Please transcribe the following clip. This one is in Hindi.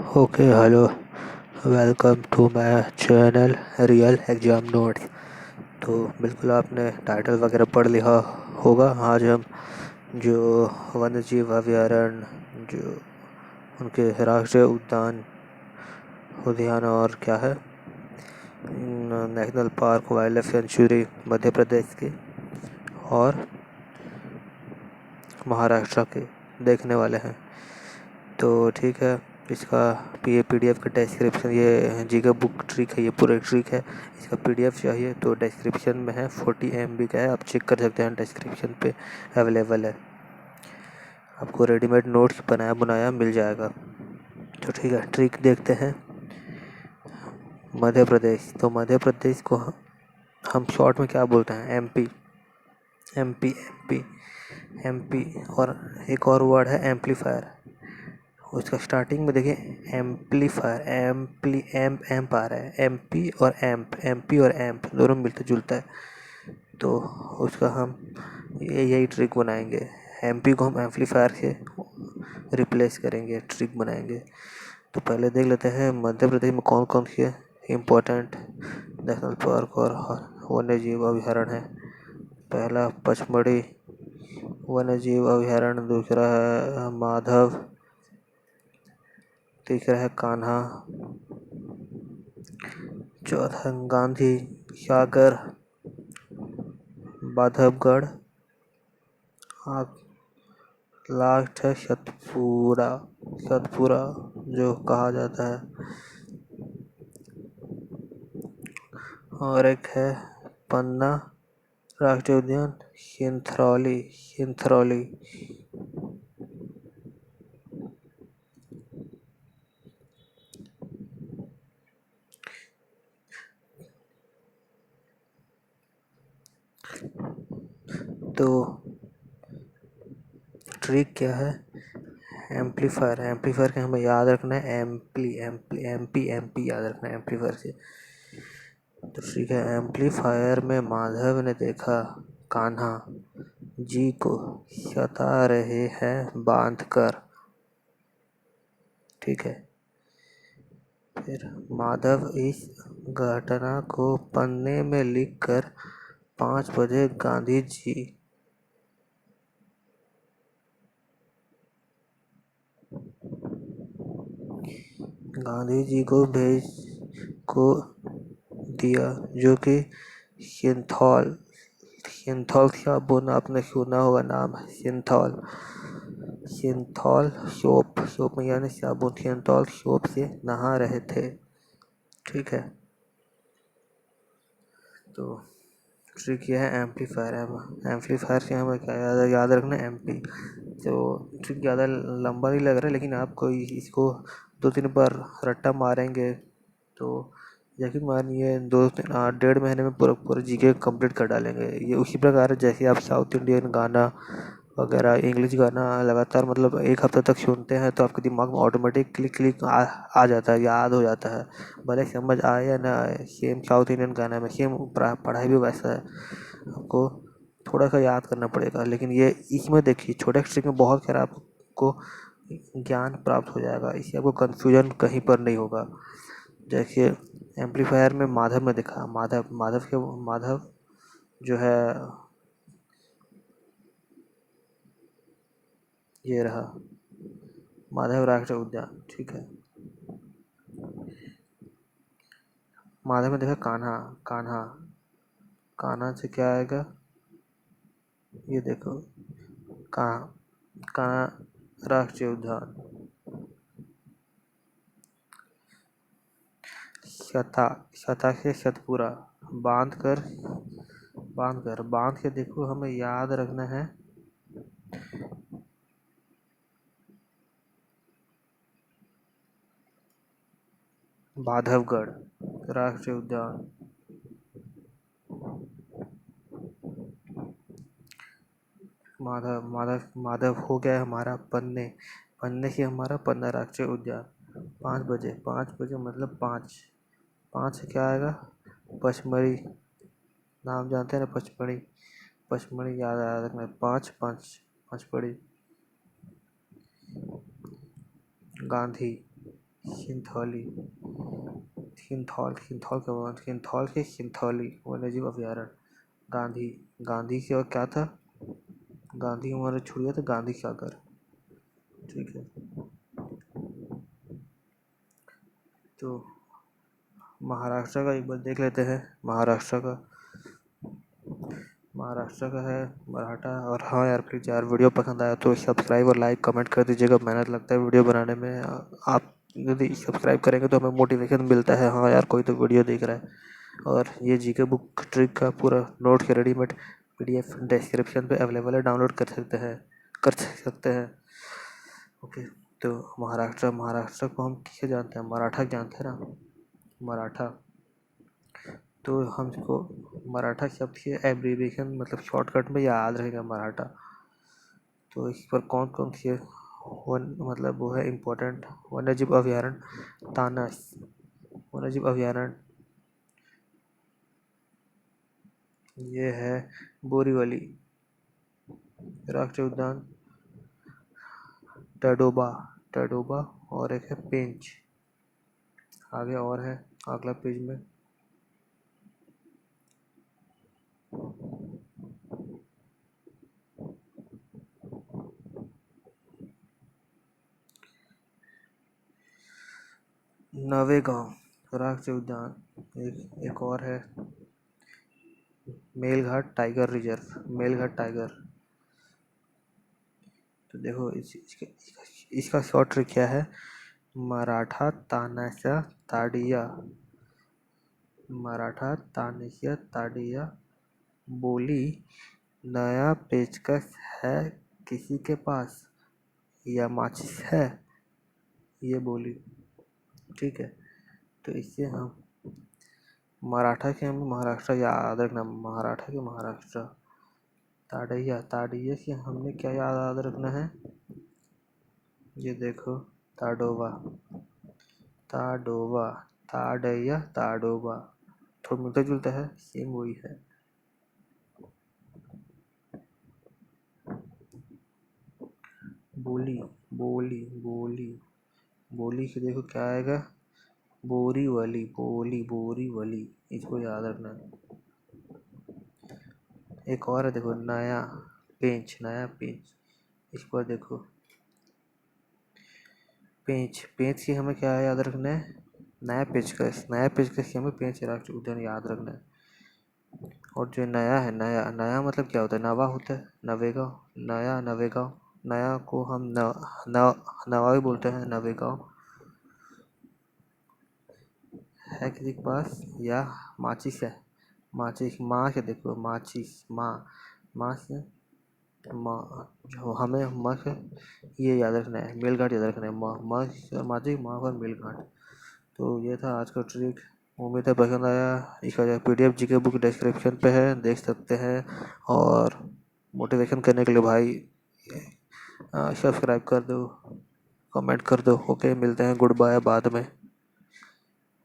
Okay hello, welcome to my channel real exam notes. तो बिल्कुल आपने टाइटल वगैरह पढ़ लिया होगा। आज हम जो वन्यजीव अभयारण्य, जो उनके राष्ट्रीय उद्यान और क्या है, national park, wildlife sanctuary Madhya Pradesh के और महाराष्ट्र के देखने वाले हैं। तो ठीक है, इसका PDF का डिस्क्रिप्शन, ये जीके बुक ट्रिक है, ये पूरा ट्रिक है। इसका PDF चाहिए तो डिस्क्रिप्शन में है, 40 MB का है, आप चेक कर सकते हैं, डिस्क्रिप्शन पे अवेलेबल है। आपको रेडीमेड नोट्स बनाया बनाया मिल जाएगा। तो ठीक है, ट्रिक देखते हैं। मध्य प्रदेश, तो मध्य प्रदेश को हम शॉर्ट में क्या बोलते हैं? MP। और एक और वर्ड है एम्पलीफायर। उसका स्टार्टिंग में देखिए, एम्पलीफायर, एम्प आ रहा है। एमपी और एम्प दोनों मिलता जुलता है, तो उसका हम यही ट्रिक बनाएंगे। एमपी को हम एम्पलीफायर से रिप्लेस करेंगे, ट्रिक बनाएंगे। तो पहले देख लेते हैं मध्य प्रदेश में कौन कौन से इम्पोर्टेंट नेशनल पार्क और वन्यजीव अभयारण्य है। पहला पचमढ़ी वन्यजीव अभयारण्य, दूसरा है माधव, तीसरा है कान्हा, चौथा गांधी सागर, बांधवगढ़, लास्ट है सतपुरा जो कहा जाता है, और एक है पन्ना राष्ट्रीय उद्यान, सिंथरौली। तो ट्रिक क्या है? एम्पलीफायर के हमें याद रखना है, एमपी याद रखना है एम्पलीफायर से। तो ठीक है, एम्पलीफायर में माधव ने देखा कान्हा जी को सता रहे हैं बांध कर। ठीक है, फिर माधव इस घटना को पन्ने में लिखकर 5 बजे गांधी जी को भेज को दिया, जो कि सिंथौल साबुन, आपने सुना होगा नाम, सिंथौल सोप में यानी साबुन, सिंथौल सोप से नहा रहे थे। ठीक है, तो ट्रिक यह है एम्पलीफायर से हमें क्या याद रखना है? MP। तो ट्रिक ज़्यादा लंबा नहीं लग रहा है, लेकिन आपको इसको 2-3 बार रट्टा मारेंगे तो यकीन मानिए 1.5 महीने में पूरा जीके कंप्लीट कर डालेंगे। ये उसी प्रकार है जैसे आप साउथ इंडियन गाना वगैरह, इंग्लिश गाना लगातार मतलब 1 हफ्ते तक सुनते हैं तो आपके दिमाग में ऑटोमेटिक क्लिक आ जाता है, याद हो जाता है। भले समझ आए या ना आए, सेम साउथ इंडियन गाना में सेम पढ़ाई भी वैसा है, आपको थोड़ा सा याद करना पड़ेगा। लेकिन ये इसमें देखिए, छोटे ट्रिक में बहुत सारा आपको ज्ञान प्राप्त हो जाएगा, इससे आपको कन्फ्यूजन कहीं पर नहीं होगा। देखिए, एम्पलीफायर में माधव ने देखा, माधव जो है, ये रहा माधव राष्ट्रीय उद्यान। ठीक है, माधव ने देखा कान्हा से क्या आएगा, ये देखो, कान्हा राष्ट्रीय उद्यान। शता से सतपुरा, बांध के देखो, हमें याद रखना है बांधवगढ़ राष्ट्रीय उद्यान। माधव हो गया हमारा पन्ने से हमारा पन्ना राष्ट्रीय उद्यान। 5 बजे मतलब 5 से क्या आएगा? पचमढ़ी, नाम जानते हैं ना, पचमढ़ी याद आया रखना है। पचमढ़ी, गांधी सिंथौली, सिंथौल के सिंथौली वन्यजीव अभयारण्य। गांधी, गांधी से और क्या था, गांधी हमारे छूट गया तो गांधी सागर। ठीक है, तो महाराष्ट्र का एक बार देख लेते हैं। महाराष्ट्र का है मराठा। और हाँ यार, प्लीज़ यार वीडियो पसंद आया तो सब्सक्राइब और लाइक कमेंट कर दीजिएगा। मेहनत लगता है वीडियो बनाने में, आप यदि सब्सक्राइब करेंगे तो हमें मोटिवेशन मिलता है, हाँ यार कोई तो वीडियो देख रहा है। और ये जीके बुक ट्रिक का पूरा नोट के रेडीमेड PDF डिस्क्रिप्शन पे अवेलेबल है, डाउनलोड कर सकते हैं। ओके, तो महाराष्ट्र को हम किसे जानते हैं, मराठा जानते हैं ना, मराठा। तो हमको मराठा शब्द के एब्रीविएशन मतलब शॉर्टकट में याद रहेगा मराठा। तो इस पर कौन कौन से मतलब वो है इम्पोर्टेंट वन्यजीव अभयारण्य। तानस वन्यजीव अभयारण्य, ये है बोरीवली। राष्ट्रीय उद्यान टडोबा और एक है पेंच। आगे और है अगला पेज में। नवेगांव राष्ट्रीय उद्यान, एक और है Melghat tiger reserve, Melghat tiger. तो देखो इसका शॉर्ट ट्रिक क्या है, मराठा तानासा ताड़िया, मराठा तानासा ताड़िया बोली, नया पेचकस है किसी के पास या माचिस है, ये बोली। ठीक है, तो इससे हम मराठा के हमें महाराष्ट्र याद रखना, मराठा के महाराष्ट्र। ताड़िया से हमने क्या याद रखना है, ये देखो ताडोबा, ताड़िया ताडोबा, थोड़ा मिलता जुलता है, सेम वही है। बोली से देखो क्या आएगा, बोरीवली, इसको याद रखना है। एक और है देखो नया पेंच, इसको देखो पेंच की हमें क्या याद रखना है, नया पेचकस की हमें पेंच राष्ट्रीय उद्यान याद रखना है। और जो नया है, नया मतलब क्या होता है, नवा होता है, नवेगांव, नया को हम नवा भी बोलते हैं, नवेगांव। है किसी के पास या माचिस है, माँ से देखो, माँ से जो हमें माँ से ये याद रखना है, मेलघाट याद रखना है, माचिस माँ और मेलघाट। तो ये था आज का ट्रिक, उम्मीद है पसंद आया। इसका PDF जीके बुक डिस्क्रिप्शन पे है, देख सकते हैं। और मोटिवेशन करने के लिए भाई सब्सक्राइब कर दो, कमेंट कर दो। ओके, मिलते हैं, गुड बाय बाद में।